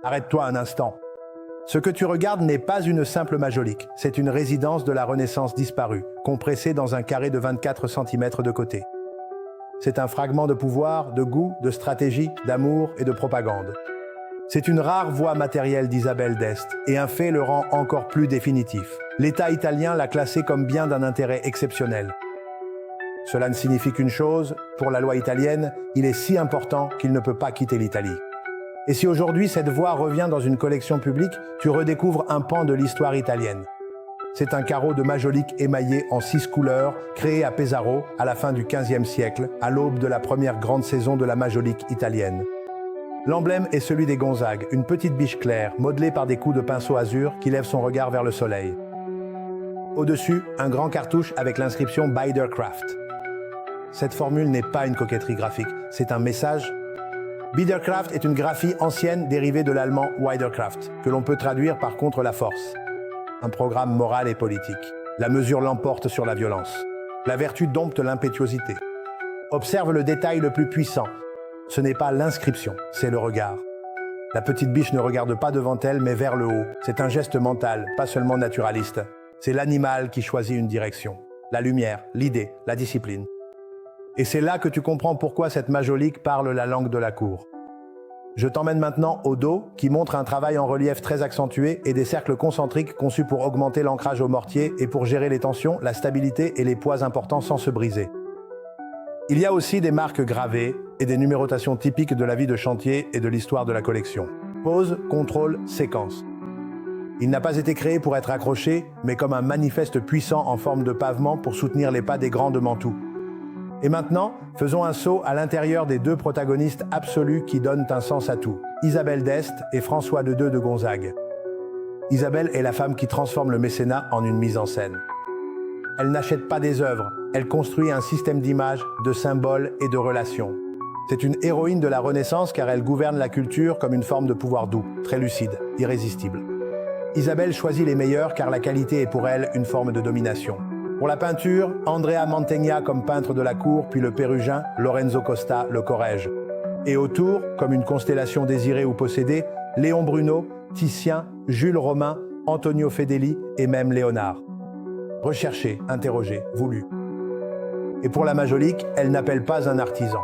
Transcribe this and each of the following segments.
Arrête-toi un instant. Ce que tu regardes n'est pas une simple majolique, c'est une résidence de la Renaissance disparue, compressée dans un carré de 24 cm de côté. C'est un fragment de pouvoir, de goût, de stratégie, d'amour et de propagande. C'est une rare voix matérielle d'Isabelle d'Este, et un fait le rend encore plus définitif. L'État italien l'a classé comme bien d'un intérêt exceptionnel. Cela ne signifie qu'une chose, pour la loi italienne, il est si important qu'il ne peut pas quitter l'Italie. Et si aujourd'hui cette voix revient dans une collection publique, tu redécouvres un pan de l'histoire italienne. C'est un carreau de majolique émaillé en 6 couleurs, créé à Pesaro à la fin du XVe siècle, à l'aube de la première grande saison de la majolique italienne. L'emblème est celui des Gonzague, une petite biche claire, modelée par des coups de pinceau azur qui lève son regard vers le soleil. Au-dessus, un grand cartouche avec l'inscription Biederkraft. Cette formule n'est pas une coquetterie graphique, c'est un message. Biederkraft est une graphie ancienne dérivée de l'allemand Widerkraft, que l'on peut traduire par contre la force. Un programme moral et politique. La mesure l'emporte sur la violence. La vertu dompte l'impétuosité. Observe le détail le plus puissant. Ce n'est pas l'inscription, c'est le regard. La petite biche ne regarde pas devant elle, mais vers le haut. C'est un geste mental, pas seulement naturaliste. C'est l'animal qui choisit une direction. La lumière, l'idée, la discipline. Et c'est là que tu comprends pourquoi cette majolique parle la langue de la cour. Je t'emmène maintenant au dos, qui montre un travail en relief très accentué et des cercles concentriques conçus pour augmenter l'ancrage au mortier et pour gérer les tensions, la stabilité et les poids importants sans se briser. Il y a aussi des marques gravées et des numérotations typiques de la vie de chantier et de l'histoire de la collection. Pause, contrôle, séquence. Il n'a pas été créé pour être accroché, mais comme un manifeste puissant en forme de pavement pour soutenir les pas des grands de Mantoue. Et maintenant, faisons un saut à l'intérieur des deux protagonistes absolus qui donnent un sens à tout, Isabelle d'Este et François II de Gonzague. Isabelle est la femme qui transforme le mécénat en une mise en scène. Elle n'achète pas des œuvres, elle construit un système d'images, de symboles et de relations. C'est une héroïne de la Renaissance car elle gouverne la culture comme une forme de pouvoir doux, très lucide, irrésistible. Isabelle choisit les meilleurs car la qualité est pour elle une forme de domination. Pour la peinture, Andrea Mantegna comme peintre de la cour, puis le Pérugin, Lorenzo Costa, le Corrège. Et autour, comme une constellation désirée ou possédée, Léon Bruno, Titien, Jules Romain, Antonio Fedeli et même Léonard. Recherché, interrogé, voulu. Et pour la majolique, elle n'appelle pas un artisan.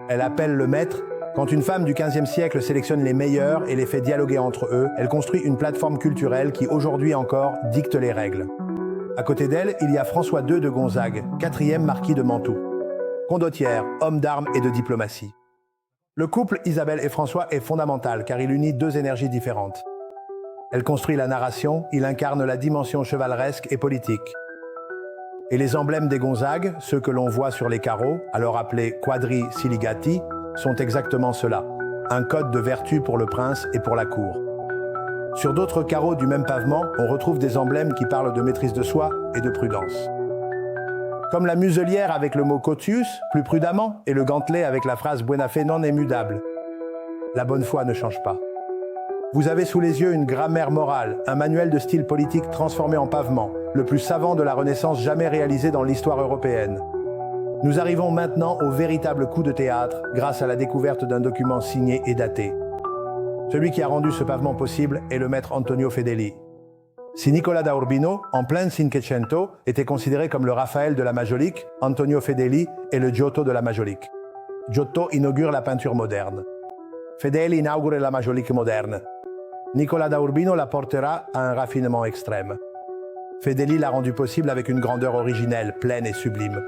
Elle appelle le maître. Quand une femme du XVe siècle sélectionne les meilleurs et les fait dialoguer entre eux, elle construit une plateforme culturelle qui aujourd'hui encore dicte les règles. À côté d'elle, il y a François II de Gonzague, 4e marquis de Mantoue. Condottière, homme d'armes et de diplomatie. Le couple Isabelle et François est fondamental car il unit deux énergies différentes. Elle construit la narration, il incarne la dimension chevaleresque et politique. Et les emblèmes des Gonzague, ceux que l'on voit sur les carreaux, alors appelés quadri siligati, sont exactement cela. Un code de vertu pour le prince et pour la cour. Sur d'autres carreaux du même pavement, on retrouve des emblèmes qui parlent de maîtrise de soi et de prudence. Comme la muselière avec le mot cotius, plus prudemment, et le gantelet avec la phrase buona fe non immutable. La bonne foi ne change pas. Vous avez sous les yeux une grammaire morale, un manuel de style politique transformé en pavement, le plus savant de la Renaissance jamais réalisé dans l'histoire européenne. Nous arrivons maintenant au véritable coup de théâtre grâce à la découverte d'un document signé et daté. Celui qui a rendu ce pavement possible est le maître Antonio Fedeli. Si Nicola da Urbino, en plein Cinquecento, était considéré comme le Raphaël de la majolique, Antonio Fedeli est le Giotto de la majolique. Giotto inaugure la peinture moderne. Fedeli inaugure la majolique moderne. Nicola da Urbino la portera à un raffinement extrême. Fedeli l'a rendu possible avec une grandeur originelle, pleine et sublime.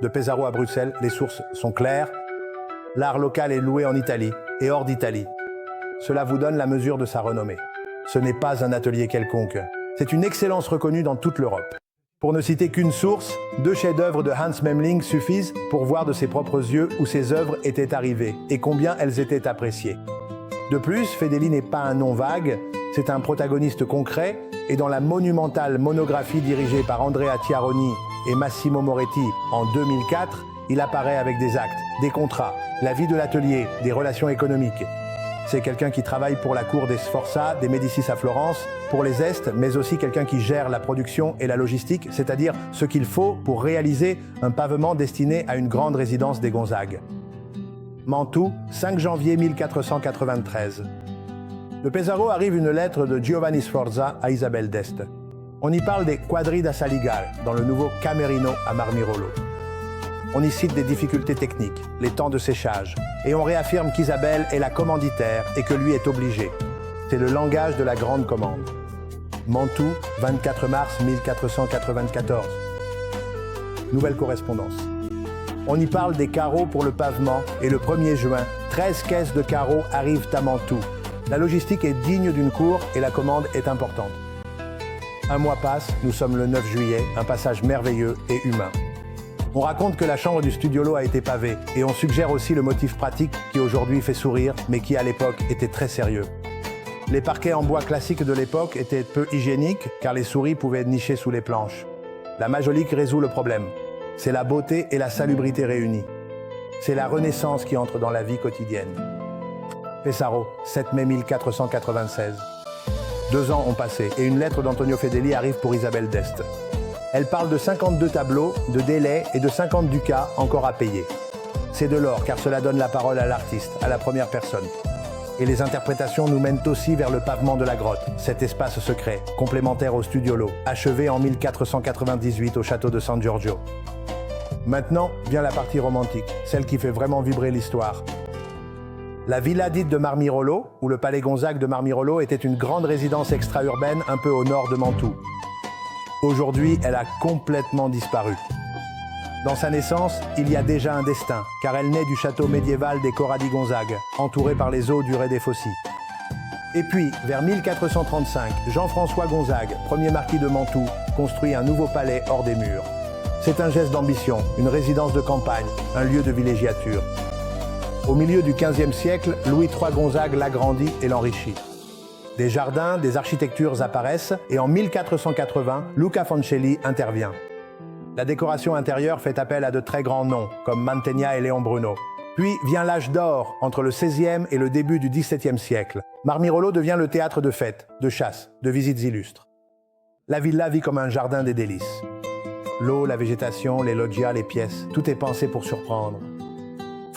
De Pesaro à Bruxelles, les sources sont claires. L'art local est loué en Italie et hors d'Italie. Cela vous donne la mesure de sa renommée. Ce n'est pas un atelier quelconque. C'est une excellence reconnue dans toute l'Europe. Pour ne citer qu'une source, 2 chefs-d'œuvre de Hans Memling suffisent pour voir de ses propres yeux où ses œuvres étaient arrivées et combien elles étaient appréciées. De plus, Fedeli n'est pas un nom vague, c'est un protagoniste concret et dans la monumentale monographie dirigée par Andrea Chiaroni et Massimo Moretti en 2004, il apparaît avec des actes, des contrats, la vie de l'atelier, des relations économiques. C'est quelqu'un qui travaille pour la cour des Sforza, des Médicis à Florence, pour les Est, mais aussi quelqu'un qui gère la production et la logistique, c'est-à-dire ce qu'il faut pour réaliser un pavement destiné à une grande résidence des Gonzague. Mantoue, 5 janvier 1493. De Pesaro arrive une lettre de Giovanni Sforza à Isabelle d'Este. On y parle des quadri da Saligal, dans le nouveau Camerino à Marmirolo. On y cite des difficultés techniques, les temps de séchage, et on réaffirme qu'Isabelle est la commanditaire et que lui est obligé. C'est le langage de la grande commande. Mantoue, 24 mars 1494. Nouvelle correspondance. On y parle des carreaux pour le pavement et le 1er juin, 13 caisses de carreaux arrivent à Mantoue. La logistique est digne d'une cour et la commande est importante. Un mois passe, nous sommes le 9 juillet, un passage merveilleux et humain. On raconte que la chambre du studiolo a été pavée et on suggère aussi le motif pratique qui aujourd'hui fait sourire mais qui à l'époque était très sérieux. Les parquets en bois classiques de l'époque étaient peu hygiéniques car les souris pouvaient nicher sous les planches. La majolique résout le problème. C'est la beauté et la salubrité réunies. C'est la Renaissance qui entre dans la vie quotidienne. Pesaro, 7 mai 1496. 2 ans ont passé et une lettre d'Antonio Fedeli arrive pour Isabelle d'Este. Elle parle de 52 tableaux, de délais et de 50 ducats encore à payer. C'est de l'or car cela donne la parole à l'artiste, à la première personne. Et les interprétations nous mènent aussi vers le pavement de la grotte, cet espace secret, complémentaire au studiolo, achevé en 1498 au château de San Giorgio. Maintenant vient la partie romantique, celle qui fait vraiment vibrer l'histoire. La villa dite de Marmirolo, ou le palais Gonzague de Marmirolo, était une grande résidence extra-urbaine un peu au nord de Mantoue. Aujourd'hui, elle a complètement disparu. Dans sa naissance, il y a déjà un destin, car elle naît du château médiéval des Corradi Gonzague, entouré par les eaux du Re dei Fossi. Et puis, vers 1435, Jean-François Gonzague, premier marquis de Mantoue, construit un nouveau palais hors des murs. C'est un geste d'ambition, une résidence de campagne, un lieu de villégiature. Au milieu du XVe siècle, Louis III Gonzague l'agrandit et l'enrichit. Des jardins, des architectures apparaissent et en 1480, Luca Fancelli intervient. La décoration intérieure fait appel à de très grands noms, comme Mantegna et Léon Bruno. Puis vient l'âge d'or, entre le XVIe et le début du XVIIe siècle. Marmirolo devient le théâtre de fêtes, de chasses, de visites illustres. La villa vit comme un jardin des délices. L'eau, la végétation, les loggias, les pièces, tout est pensé pour surprendre.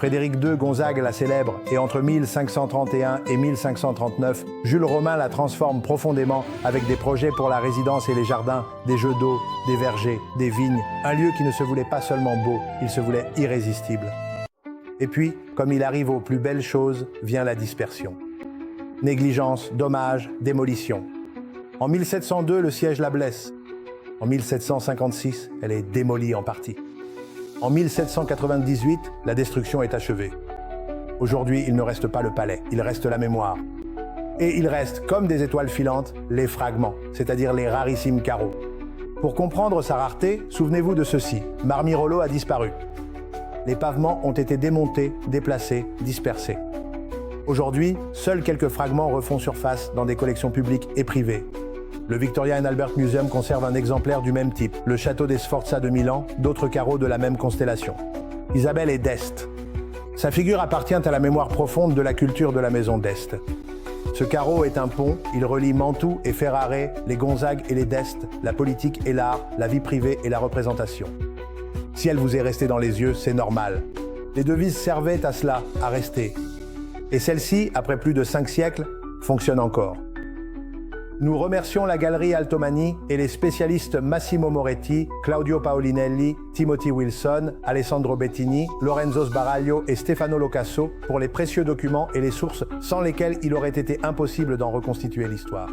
Frédéric II Gonzague la célèbre et entre 1531 et 1539, Jules Romain la transforme profondément avec des projets pour la résidence et les jardins, des jeux d'eau, des vergers, des vignes, un lieu qui ne se voulait pas seulement beau, il se voulait irrésistible. Et puis, comme il arrive aux plus belles choses, vient la dispersion. Négligence, dommages, démolition. En 1702, le siège la blesse. En 1756, elle est démolie en partie. En 1798, la destruction est achevée. Aujourd'hui, il ne reste pas le palais, il reste la mémoire. Et il reste, comme des étoiles filantes, les fragments, c'est-à-dire les rarissimes carreaux. Pour comprendre sa rareté, souvenez-vous de ceci. Marmirolo a disparu. Les pavements ont été démontés, déplacés, dispersés. Aujourd'hui, seuls quelques fragments refont surface dans des collections publiques et privées. Le Victoria and Albert Museum conserve un exemplaire du même type, le château des Sforza de Milan, d'autres carreaux de la même constellation. Isabelle est d'Este. Sa figure appartient à la mémoire profonde de la culture de la maison d'Este. Ce carreau est un pont, il relie Mantoue et Ferrare, les Gonzague et les d'Este, la politique et l'art, la vie privée et la représentation. Si elle vous est restée dans les yeux, c'est normal. Les devises servaient à cela, à rester. Et celle-ci, après plus de 5 siècles, fonctionne encore. Nous remercions la Galerie Altomani et les spécialistes Massimo Moretti, Claudio Paolinelli, Timothy Wilson, Alessandro Bettini, Lorenzo Sbaraglio et Stefano Locasso pour les précieux documents et les sources sans lesquelles il aurait été impossible d'en reconstituer l'histoire.